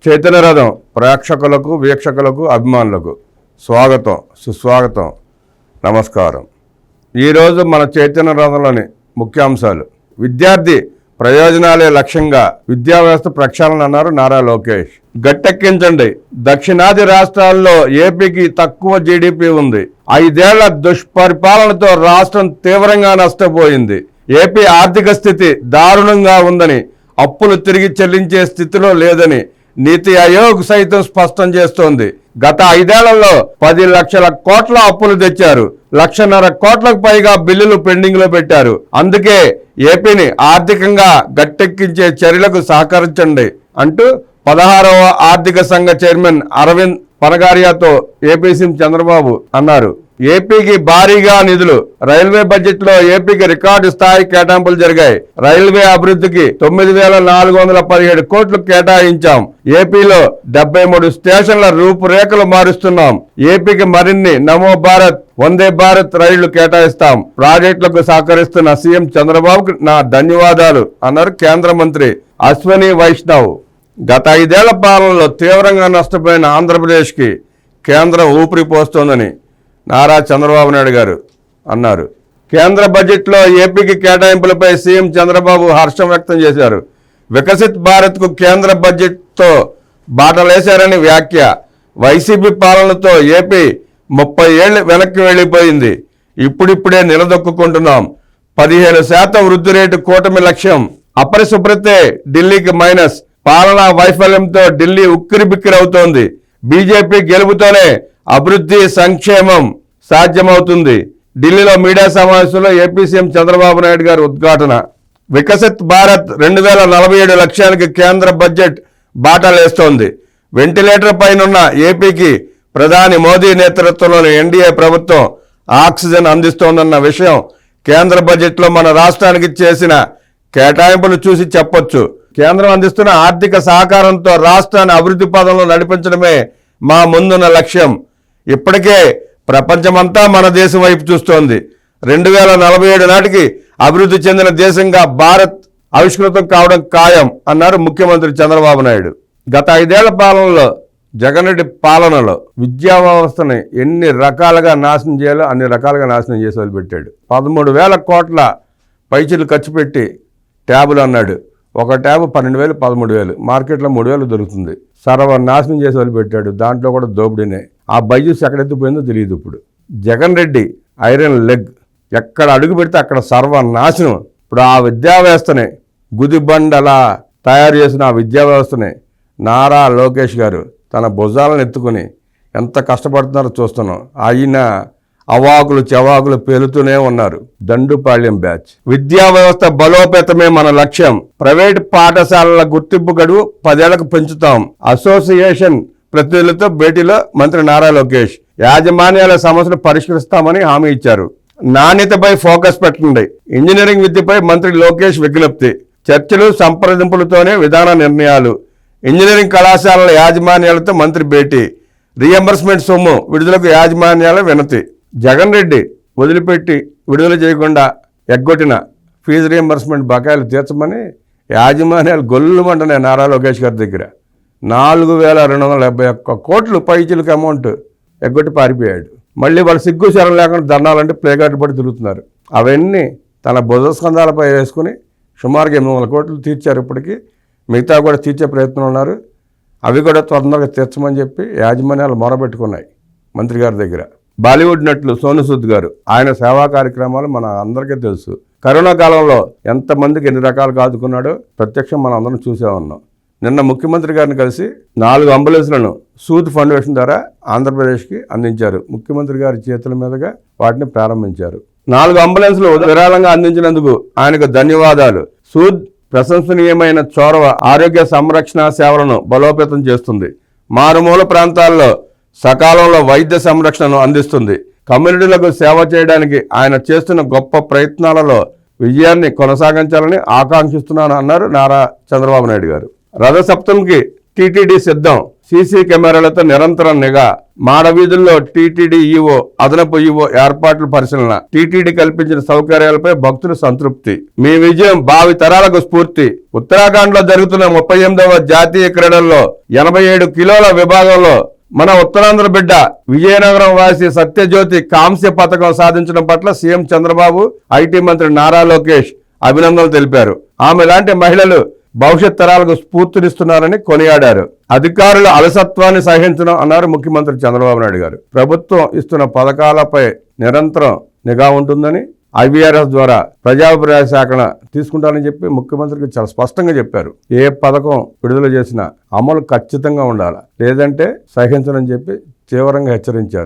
చైతన్య రథం ప్రేక్షకులకు వీక్షకులకు అభిమానులకు స్వాగతం సుస్వాగతం నమస్కారం. ఈరోజు మన చైతన్య రథంలోని ముఖ్యాంశాలు. విద్యార్థి ప్రయోజనాలే లక్ష్యంగా విద్యా వ్యవస్థ ప్రక్షాళన అన్నారు నారా లోకేష్. గట్టెక్కించండి. దక్షిణాది రాష్ట్రాల్లో ఏపీకి తక్కువ జీడిపి ఉంది. 5 ఏళ్ల దుష్పరిపాలనతో రాష్ట్రం తీవ్రంగా నష్టపోయింది. ఏపీ ఆర్థిక స్థితి దారుణంగా ఉందని, అప్పులు తిరిగి చెల్లించే స్థితిలో లేదని నీతి ఆయోగ్ సైతం స్పష్టం చేస్తోంది. గత 5 ఏళ్లలో 10 లక్షల కోట్ల అప్పులు తెచ్చారు. 1.5 కోట్లకు పైగా బిల్లులు పెండింగ్ లో పెట్టారు. అందుకే ఏపీని ఆర్థికంగా గట్టెక్కించే చర్యలకు సహకరించండి అంటూ 16వ ఆర్థిక సంఘ చైర్మన్ అరవింద్ పనగారియాతో ఏపీ సీఎం చంద్రబాబు అన్నారు. ఏపీకి భారీగా నిధులు. రైల్వే బడ్జెట్ లో ఏపీకి రికార్డు స్థాయి కేటాయింపులు జరిగాయి. రైల్వే అభివృద్ధికి 9,417 కోట్లు కేటాయించాం. ఏపీలో 73 స్టేషన్ల రూపురేఖలు మారుస్తున్నాం. ఏపీకి మరిన్ని నమో భారత్, వందే భారత్ రైళ్లు కేటాయిస్తాం. ప్రాజెక్టులకు సహకరిస్తున్న సీఎం చంద్రబాబుకు నా ధన్యవాదాలు అన్నారు కేంద్ర మంత్రి అశ్విని వైష్ణవ్. గత 5 ఏళ్ల పాలనలో తీవ్రంగా నష్టపోయిన ఆంధ్రప్రదేశ్కి కేంద్రం ఊపిరి పోస్తోందని నారా చంద్రబాబు నాయుడు గారు అన్నారు. కేంద్ర బడ్జెట్లో ఏపీకి కేటాయింపులపై సీఎం చంద్రబాబు హర్షం వ్యక్తం చేశారు. వికసిత్ భారత్కు కేంద్ర బడ్జెట్తో బాటలేశారని వ్యాఖ్య. వైసీపీ పాలనతో ఏపీ 30 ఏళ్లు వెనక్కి వెళ్లిపోయింది. ఇప్పుడిప్పుడే నిలదొక్కుంటున్నాం. 15% వృద్ధి రేటు కూటమి లక్ష్యం. అపరిశుభ్రతే ఢిల్లీకి మైనస్. పాలనా వైఫల్యంతో ఢిల్లీ ఉక్కిరిబిక్కిరవుతోంది. బీజేపీ గెలుపుతోనే అభివృద్ధి సంక్షేమం సాధ్యమవుతుంది. ఢిల్లీలో మీడియా సమావేశంలో ఏపీ సీఎం చంద్రబాబు నాయుడు గారి ఉద్ఘాటన. వికసిత్ భారత్ 2047 లక్ష్యానికి కేంద్ర బడ్జెట్ బాటలేస్తోంది. వెంటిలేటర్ పైనున్న ఏపీకి ప్రధాని మోదీ నేతృత్వంలోని ఎన్డీఏ ప్రభుత్వం ఆక్సిజన్ అందిస్తోందన్న విషయం కేంద్ర బడ్జెట్లో మన రాష్ట్రానికి చేసిన కేటాయింపులు చూసి చెప్పొచ్చు. కేంద్రం అందిస్తున్న ఆర్థిక సహకారంతో రాష్ట్రాన్ని అభివృద్ధి పదంలో నడిపించడమే మా ముందున్న లక్ష్యం. ఇప్పటికే ప్రపంచమంతా మన దేశం వైపు చూస్తోంది. 2047 నాటికి అభివృద్ధి చెందిన దేశంగా భారత్ ఆవిష్కృతం కావడం ఖాయం అన్నారు ముఖ్యమంత్రి చంద్రబాబు నాయుడు. గత 5 ఏళ్ల పాలనలో జగన్ రెడ్డి పాలనలో విద్యా వ్యవస్థని ఎన్ని రకాలుగా నాశనం చేయాలో అన్ని రకాలుగా నాశనం చేసి వదిలిపెట్టాడు. 13,000 కోట్ల పైచీలు ఖర్చు పెట్టి ట్యాబులు అన్నాడు. ఒక ట్యాబ్ 12,000, 13,000, మార్కెట్లో 3,000 దొరుకుతుంది. సర్వనాశనం చేసి వదిలిపెట్టాడు. దాంట్లో కూడా దోపిడీనే. ఆ బైజూస్ ఎక్కడెత్తిపోయిందో తెలియదు. ఇప్పుడు జగన్ రెడ్డి ఐరన్ లెగ్, ఎక్కడ అడుగు పెడితే అక్కడ సర్వనాశనం. ఇప్పుడు ఆ విద్యా వ్యవస్థని గుదిబండలా తయారు చేసిన ఆ విద్యా వ్యవస్థని నారా లోకేష్ గారు తన భుజాలను ఎత్తుకుని ఎంత కష్టపడుతున్నారో చూస్తున్నాం. ఆయన అవాకులు చెవాకులు పేలుతూనే ఉన్నారు. దండుపాళ్యం బ్యాచ్. విద్యా వ్యవస్థ బలోపేతమే మన లక్ష్యం. ప్రైవేట్ పాఠశాలల గుర్తింపు గడువు 10 ఏళ్లకు పెంచుతాం. అసోసియేషన్ ప్రతినిధులతో భేటీలో మంత్రి నారా లోకేష్ యాజమాన్యాల సమస్యలు పరిష్కరిస్తామని హామీ ఇచ్చారు. నాణ్యతపై ఫోకస్ పెట్టండి. ఇంజనీరింగ్ విద్యపై మంత్రి లోకేష్ విజ్ఞప్తి. చర్చలు సంప్రదింపులతోనే విధాన నిర్ణయాలు. ఇంజనీరింగ్ కళాశాలల యాజమాన్యాలతో మంత్రి భేటీ. రీఎంబర్స్మెంట్ సొమ్ము విడుదలకు యాజమాన్యాల వినతి. జగన్ రెడ్డి వదిలిపెట్టి విడుదల చేయకుండా ఎగ్గొట్టిన ఫీజు రీఎంబర్స్మెంట్ బకాయిలు తీర్చమని యాజమాన్యాలు గొల్లుమంటున్నాయి నారా లోకేష్ గారి దగ్గర. 4,271 కోట్లు పైచిలకు అమౌంట్ ఎగ్గొట్టి పారిపోయాడు. మళ్ళీ వాళ్ళు సిగ్గు శరం లేకుండా ధర్నాలంటే ప్లేకార్డు పడి తిరుగుతున్నారు. అవన్నీ తన భుజస్కంధాలపై వేసుకుని సుమారుగా 800 కోట్లు తీర్చారు. ఇప్పటికీ మిగతా కూడా తీర్చే ప్రయత్నం ఉన్నారు. అవి కూడా తొందరగా తీర్చమని చెప్పి యాజమాన్యాలు మొరబెట్టుకున్నాయి మంత్రి గారి దగ్గర. బాలీవుడ్ నటులు సోను సూద్ గారు, ఆయన సేవా కార్యక్రమాలు మన అందరికీ తెలుసు. కరోనా కాలంలో ఎంతమందికి ఎన్ని రకాలుగా ఆదుకున్నాడో ప్రత్యక్షం మనం అందరం చూసే ఉన్నాం. నిన్న ముఖ్యమంత్రి గారిని కలిసి 4 అంబులెన్స్లను సూద్ ఫౌండేషన్ ద్వారా ఆంధ్రప్రదేశ్కి అందించారు. ముఖ్యమంత్రి గారి చేతుల మీదుగా వాటిని ప్రారంభించారు. 4 అంబులెన్స్లు విరాళంగా అందించినందుకు ఆయనకు ధన్యవాదాలు. సూద్ ప్రశంసనీయమైన చొరవ ఆరోగ్య సంరక్షణ సేవలను బలోపేతం చేస్తుంది. మారుమూల ప్రాంతాల్లో సకాలంలో వైద్య సంరక్షణను అందిస్తుంది. కమ్యూనిటీలకు సేవ చేయడానికి ఆయన చేస్తున్న గొప్ప ప్రయత్నాలలో విజయాన్ని కొనసాగించాలని ఆకాంక్షిస్తున్నాను అన్నారు నారా చంద్రబాబు నాయుడు గారు. రథసప్తమికి టీటీడీ సిద్ధం, సీసీ కెమెరాలతో నిరంతరం నిఘా, మాడవీధుల్లో టీటీడీ ఈవో, అదనపు ఈవో ఏర్పాట్ల పరిశీలన, టీటీడీ కల్పించిన సౌకర్యాలపై భక్తులు సంతృప్తి. మీ విజయం భావి తరాలకు స్ఫూర్తి. ఉత్తరాఖండ్ లో జరుగుతున్న 38వ జాతీయ క్రీడల్లో 87 కిలోల విభాగంలో మన ఉత్తరాంధ్ర బిడ్డ విజయనగరం వాసి సత్యజ్యోతి కాంస్య పథకం సాధించడం పట్ల సీఎం చంద్రబాబు, ఐటీ మంత్రి నారా లోకేష్ అభినందనలు తెలిపారు. ఆమె లాంటి మహిళలు భవిష్యత్ తరాలకు స్ఫూర్తినిస్తున్నారని కొనియాడారు. అధికారుల అలసత్వాన్ని సహించడం అన్నారు ముఖ్యమంత్రి చంద్రబాబు నాయుడు గారు. ప్రభుత్వం ఇస్తున్న పథకాలపై నిరంతరం నిఘా ఉంటుందని, ఐవీఆర్ఎస్ ద్వారా ప్రజాభిప్రాయ సేకరణ తీసుకుంటారని చెప్పి ముఖ్యమంత్రికి చాలా స్పష్టంగా చెప్పారు. ఏ పథకం విడుదల చేసినా అమలు ఖచ్చితంగా ఉండాలి, లేదంటే సహించనని చెప్పి తీవ్రంగా హెచ్చరించారు.